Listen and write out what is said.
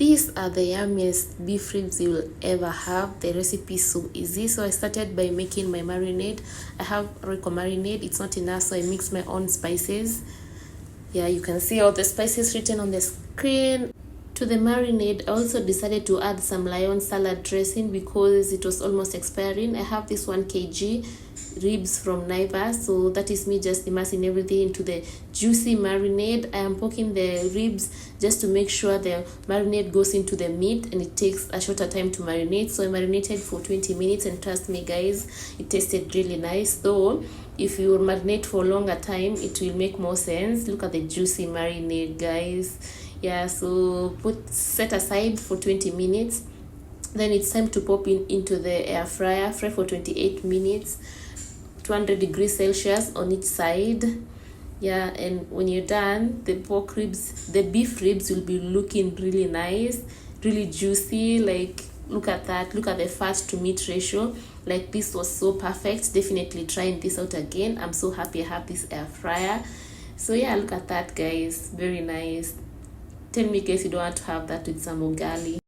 These are the yummiest beef ribs you will ever have. The recipe is so easy. So I started by making my marinade. I have Royco marinade. It's not enough, so I mix my own spices. Yeah, you can see all the spices written on the screen. To the marinade, I also decided to add some Lion salad dressing because it was almost expiring. I have this 1 kg ribs from Naivas, so that is me just immersing everything into the juicy marinade. I am poking the ribs just to make sure the marinade goes into the meat, and it takes a shorter time to marinate. So I marinated for 20 minutes, and trust me guys, it tasted really nice. Though if you marinate for a longer time, it will make more sense. Look at the juicy marinade, guys. Yeah, so set aside for 20 minutes. Then it's time to pop into the air fryer. Fry for 28 minutes, 200 degrees Celsius on each side. Yeah, and when you're done, the beef ribs will be looking really nice, really juicy. Like, look at that, look at the fat to meat ratio. Like, this was so perfect. Definitely trying this out again. I'm so happy I have this air fryer. So yeah, look at that guys, very nice. Tell me guys, you don't want to have that with some ugali.